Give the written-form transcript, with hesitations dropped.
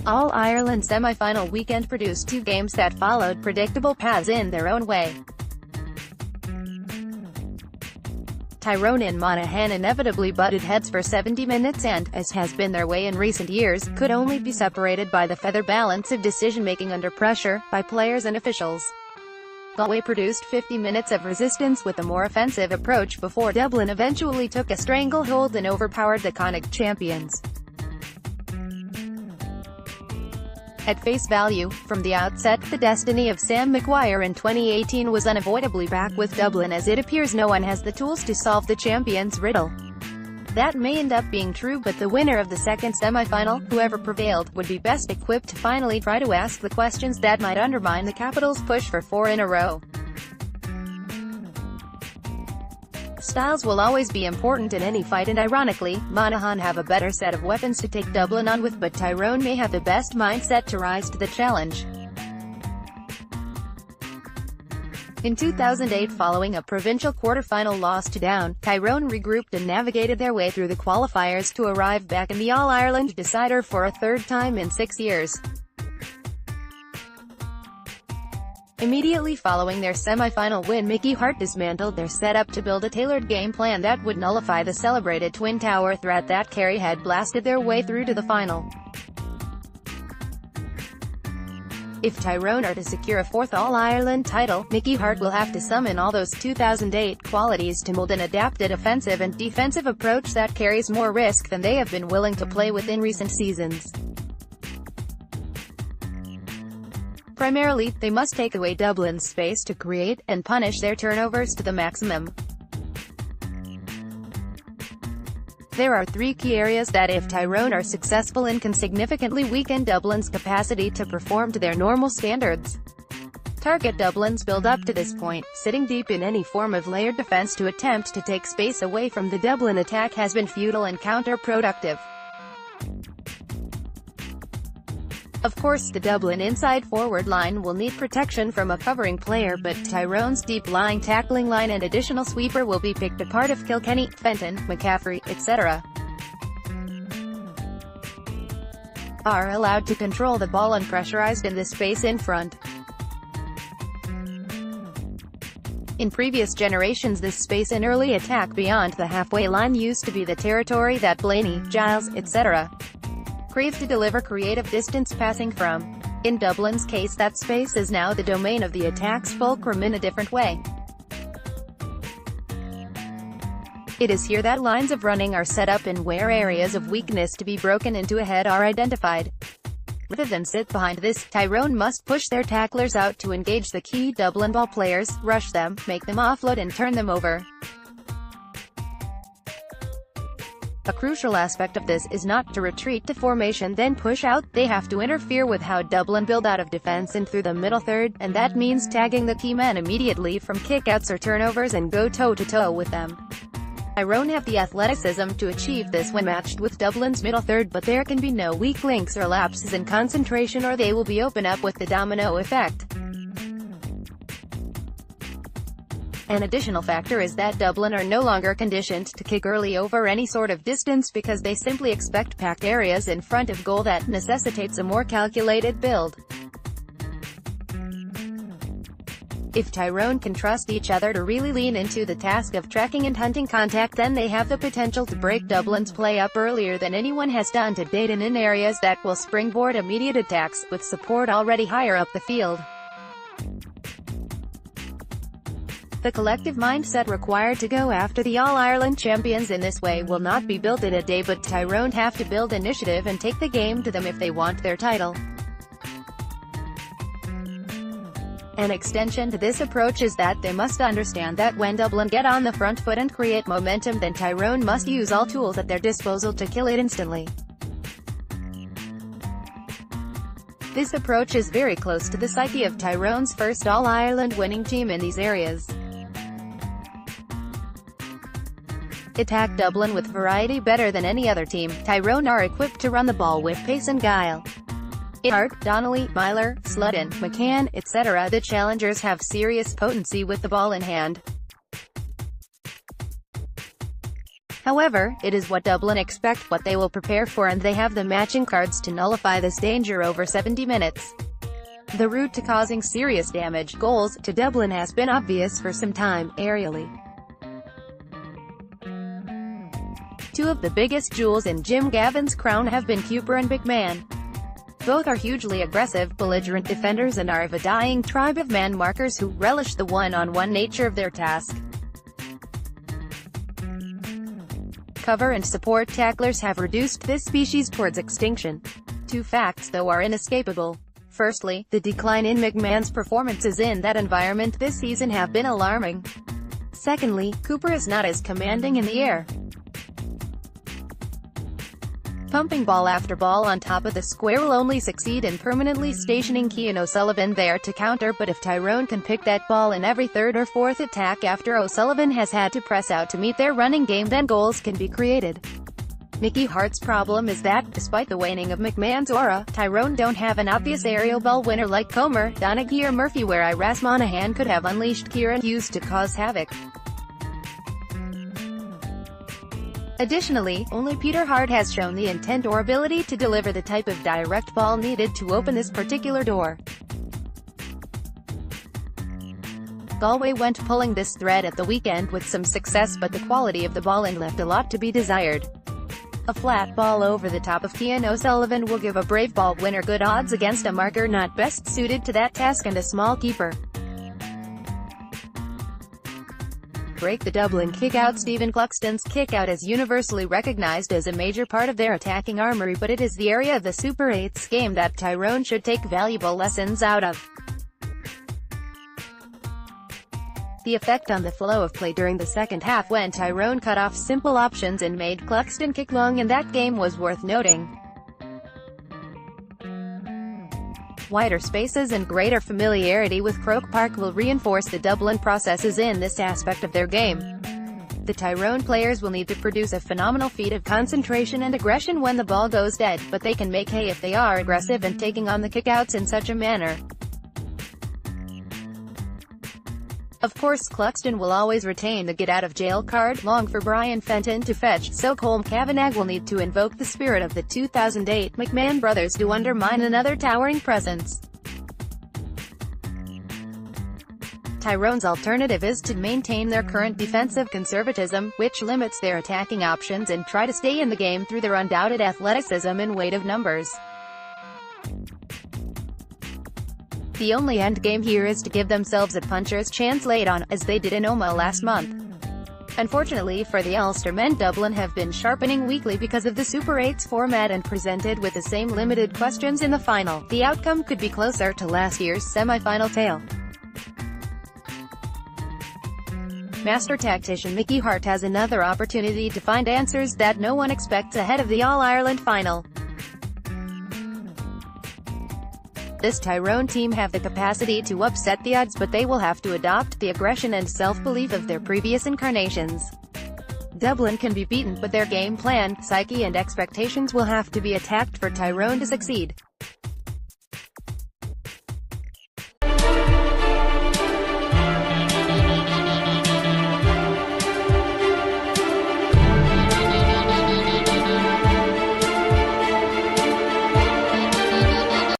All-Ireland semi-final weekend produced two games that followed predictable paths in their own way. Tyrone and Monaghan inevitably butted heads for 70 minutes and, as has been their way in recent years, could only be separated by the feather balance of decision-making under pressure, by players and officials. Galway produced 50 minutes of resistance with a more offensive approach before Dublin eventually took a stranglehold and overpowered the Connacht champions. At face value, from the outset, the destiny of Sam Maguire in 2018 was unavoidably back with Dublin, as it appears no one has the tools to solve the champions' riddle. That may end up being true, but the winner of the second semi-final, whoever prevailed, would be best equipped to finally try to ask the questions that might undermine the capital's push for 4 in a row. Styles will always be important in any fight, and ironically, Monaghan have a better set of weapons to take Dublin on with, but Tyrone may have the best mindset to rise to the challenge. In 2008, following a provincial quarter-final loss to Down, Tyrone regrouped and navigated their way through the qualifiers to arrive back in the All-Ireland decider for a third time in 6 years. Immediately following their semi-final win, Mickey Harte dismantled their setup to build a tailored game plan that would nullify the celebrated Twin Tower threat that Kerry had blasted their way through to the final. If Tyrone are to secure a fourth All-Ireland title, Mickey Harte will have to summon all those 2008 qualities to mold an adapted offensive and defensive approach that carries more risk than they have been willing to play with in recent seasons. Primarily, they must take away Dublin's space to create, and punish their turnovers to the maximum. There are 3 key areas that, if Tyrone are successful in, can significantly weaken Dublin's capacity to perform to their normal standards. Target Dublin's build up to this point. Sitting deep in any form of layered defense to attempt to take space away from the Dublin attack has been futile and counterproductive. Of course, the Dublin inside forward line will need protection from a covering player, but Tyrone's deep-lying tackling line and additional sweeper will be picked apart if Kilkenny, Fenton, McCaffrey, etc. are allowed to control the ball unpressurized in the space in front. In previous generations, this space in early attack beyond the halfway line used to be the territory that Blaney, Giles, etc. craved to deliver creative distance passing from. In Dublin's case, that space is now the domain of the attack's fulcrum in a different way. It is here that lines of running are set up and where areas of weakness to be broken into ahead are identified. Rather than sit behind this, Tyrone must push their tacklers out to engage the key Dublin ball players, rush them, make them offload and turn them over. A crucial aspect of this is not to retreat to formation then push out. They have to interfere with how Dublin build out of defense and through the middle third, and that means tagging the key men immediately from kickouts or turnovers and go toe-to-toe with them. Tyrone have the athleticism to achieve this when matched with Dublin's middle third, but there can be no weak links or lapses in concentration or they will be open up with the domino effect. An additional factor is that Dublin are no longer conditioned to kick early over any sort of distance because they simply expect packed areas in front of goal that necessitates a more calculated build. If Tyrone can trust each other to really lean into the task of tracking and hunting contact, then they have the potential to break Dublin's play up earlier than anyone has done to date and in areas that will springboard immediate attacks, with support already higher up the field. The collective mindset required to go after the All-Ireland champions in this way will not be built in a day, but Tyrone have to build initiative and take the game to them if they want their title. An extension to this approach is that they must understand that when Dublin get on the front foot and create momentum, then Tyrone must use all tools at their disposal to kill it instantly. This approach is very close to the psyche of Tyrone's first All-Ireland winning team in these areas. Attack Dublin with variety better than any other team. Tyrone are equipped to run the ball with pace and guile. In Harte, Donnelly, Myler, Sludden, McCann, etc. the challengers have serious potency with the ball in hand. However, it is what Dublin expect, what they will prepare for, and they have the matching cards to nullify this danger over 70 minutes. The route to causing serious damage, goals, to Dublin has been obvious for some time, aerially. Two of the biggest jewels in Jim Gavin's crown have been Cooper and McMahon. Both are hugely aggressive, belligerent defenders and are of a dying tribe of man-markers who relish the one-on-one nature of their task. Cover and support tacklers have reduced this species towards extinction. Two facts, though, are inescapable. Firstly, the decline in McMahon's performances in that environment this season have been alarming. Secondly, Cooper is not as commanding in the air. Pumping ball after ball on top of the square will only succeed in permanently stationing Cian O'Sullivan there to counter, but if Tyrone can pick that ball in every third or fourth attack after O'Sullivan has had to press out to meet their running game, then goals can be created. Mickey Hart's problem is that, despite the waning of McMahon's aura, Tyrone don't have an obvious aerial ball winner like Comer, Donaghy or Murphy, where Monaghan could have unleashed Kieran Hughes to cause havoc. Additionally, only Peter Hart has shown the intent or ability to deliver the type of direct ball needed to open this particular door. Galway went pulling this thread at the weekend with some success, but the quality of the ball in left a lot to be desired. A flat ball over the top of Cian O'Sullivan will give a brave ball winner good odds against a marker not best suited to that task and a small keeper. Break the Dublin kick-out. Stephen Cluxton's kick-out is universally recognized as a major part of their attacking armory, but it is the area of the Super 8's game that Tyrone should take valuable lessons out of. The effect on the flow of play during the second half when Tyrone cut off simple options and made Cluxton kick long in that game was worth noting. Wider spaces and greater familiarity with Croke Park will reinforce the Dublin processes in this aspect of their game. The Tyrone players will need to produce a phenomenal feat of concentration and aggression when the ball goes dead, but they can make hay if they are aggressive and taking on the kickouts in such a manner. Of course, Cluxton will always retain the get-out-of-jail card, long for Brian Fenton to fetch, so Colm Cavanagh will need to invoke the spirit of the 2008 McMahon brothers to undermine another towering presence. Tyrone's alternative is to maintain their current defensive conservatism, which limits their attacking options, and try to stay in the game through their undoubted athleticism and weight of numbers. The only endgame here is to give themselves a puncher's chance late on, as they did in Omagh last month. Unfortunately for the Ulstermen, Dublin have been sharpening weekly because of the Super 8's format and presented with the same limited questions in the final. The outcome could be closer to last year's semi-final tale. Master tactician Mickey Hart has another opportunity to find answers that no one expects ahead of the All-Ireland final. This Tyrone team have the capacity to upset the odds, but they will have to adopt the aggression and self-belief of their previous incarnations. Dublin can be beaten, but their game plan, psyche and expectations will have to be attacked for Tyrone to succeed.